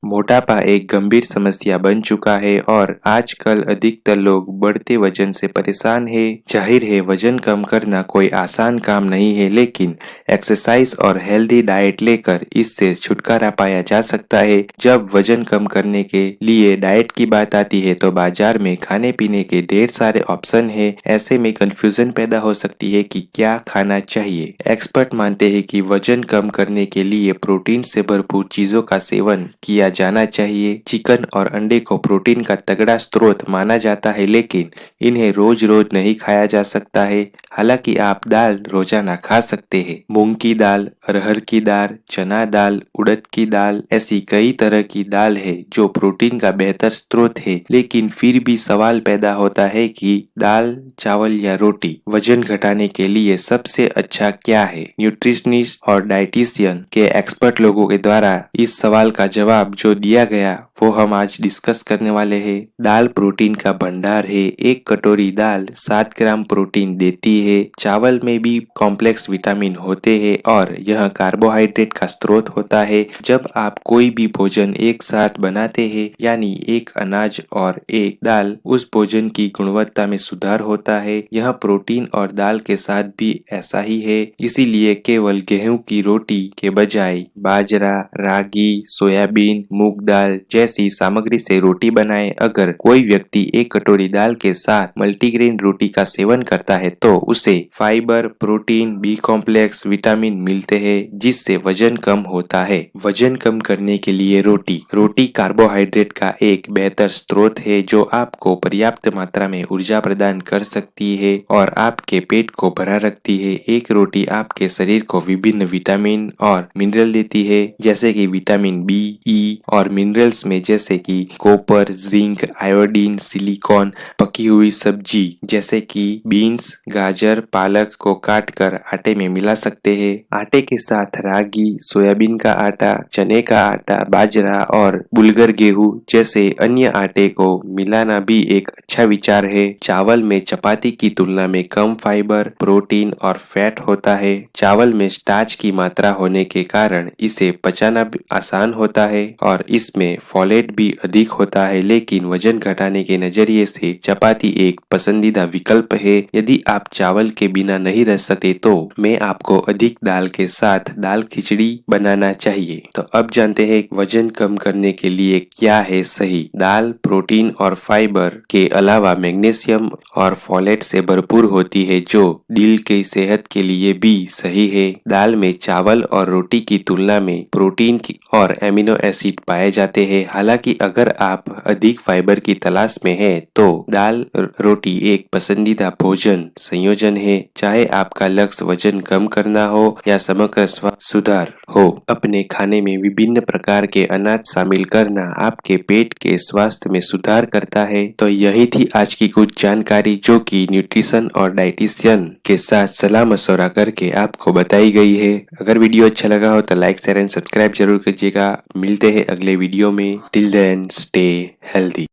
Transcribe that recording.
मोटापा एक गंभीर समस्या बन चुका है और आजकल अधिकतर लोग बढ़ते वजन से परेशान है। जाहिर है वजन कम करना कोई आसान काम नहीं है, लेकिन एक्सरसाइज और हेल्दी डाइट लेकर इससे छुटकारा पाया जा सकता है। जब वजन कम करने के लिए डाइट की बात आती है तो बाजार में खाने पीने के ढेर सारे ऑप्शन है। ऐसे में कंफ्यूजन पैदा हो सकती है कि क्या खाना चाहिए। एक्सपर्ट मानते हैं कि वजन कम करने के लिए प्रोटीन से भरपूर चीजों का सेवन किया जाना चाहिए। चिकन और अंडे को प्रोटीन का तगड़ा स्रोत माना जाता है, लेकिन इन्हें रोज रोज नहीं खाया जा सकता है। हालांकि आप दाल रोजाना खा सकते हैं। मूंग की दाल, अरहर की दाल, चना दाल, उड़द की दाल, ऐसी कई तरह की दाल है जो प्रोटीन का बेहतर स्रोत है। लेकिन फिर भी सवाल पैदा होता है कि दाल, चावल या रोटी वजन घटाने के लिए सबसे अच्छा क्या है। न्यूट्रिशनिस्ट और डाइटिशियन के एक्सपर्ट लोगों के द्वारा इस सवाल का जवाब जो दिया गया वो हम आज डिस्कस करने वाले हैं। दाल प्रोटीन का भंडार है। एक कटोरी दाल 7 ग्राम प्रोटीन देती है। चावल में भी कॉम्प्लेक्स विटामिन होते हैं और यह कार्बोहाइड्रेट का स्रोत होता है। जब आप कोई भी भोजन एक साथ बनाते हैं, यानी एक अनाज और एक दाल, उस भोजन की गुणवत्ता में सुधार होता है। यह प्रोटीन और दाल के साथ भी ऐसा ही है। इसीलिए केवल गेहूं की रोटी के बजाय बाजरा, रागी, सोयाबीन, मूंग दाल जैसी सामग्री से रोटी बनाएं। अगर कोई व्यक्ति एक कटोरी दाल के साथ मल्टीग्रेन रोटी का सेवन करता है तो उसे fibre, protein, B complex, vitamin मिलते हैं, जिससे वजन कम होता है। वजन कम करने के लिए रोटी कार्बोहाइड्रेट का एक बेहतर स्रोत है जो आपको पर्याप्त मात्रा में ऊर्जा प्रदान कर सकती है और आपके पेट को भरा रखती है। एक रोटी आपके शरीर को विभिन्न विटामिन और मिनरल देती है, जैसे कि विटामिन बी, ई और मिनरल्स में जैसे कि कॉपर, जिंक, आयोडीन, सिलिकॉन। पकी हुई सब्जी जैसे कि बीन्स, गाजर, पालक को काट कर आटे में मिला सकते हैं। आटे के साथ रागी, सोयाबीन का आटा, चने का आटा, बाजरा और बुलगर गेहूं जैसे अन्य आटे को मिलाना भी एक अच्छा विचार है। चावल में चपाती की तुलना में कम फाइबर, प्रोटीन और फैट होता है। चावल में स्टार्च की मात्रा होने के कारण इसे पचाना भी आसान होता है और इसमें फोलेट भी अधिक होता है। लेकिन वजन घटाने के नजरिए से चपाती एक पसंदीदा विकल्प है। यदि आप चावल के बिना नहीं रह सकते तो मैं आपको अधिक दाल के साथ दाल खिचड़ी बनाना चाहिए। तो अब जानते हैं वजन कम करने के लिए क्या है सही। दाल प्रोटीन और फाइबर के अलावा मैग्नीशियम और फोलेट से भरपूर होती है, जो दिल की सेहत के लिए भी सही है। दाल में चावल और रोटी की तुलना में प्रोटीन की और एमिनो एसिड पाए जाते हैं। हालांकि अगर आप अधिक फाइबर की तलाश में हैं तो दाल रोटी एक पसंदीदा भोजन संयोजन है। चाहे आपका लक्ष्य वजन कम करना हो या समग्र स्वास्थ्य सुधार हो, अपने खाने में विभिन्न प्रकार के अनाज शामिल करना आपके पेट के स्वास्थ्य में सुधार करता है। तो यही थी आज की कुछ जानकारी जो कि न्यूट्रिशन और डाइटिशियन के साथ सलाह मशवरा करके आपको बताई गई है। अगर वीडियो अच्छा लगा हो तो लाइक, शेयर एंड सब्सक्राइब जरूर कीजिएगा। मिलते हैं अगले वीडियो में। Till then stay healthy.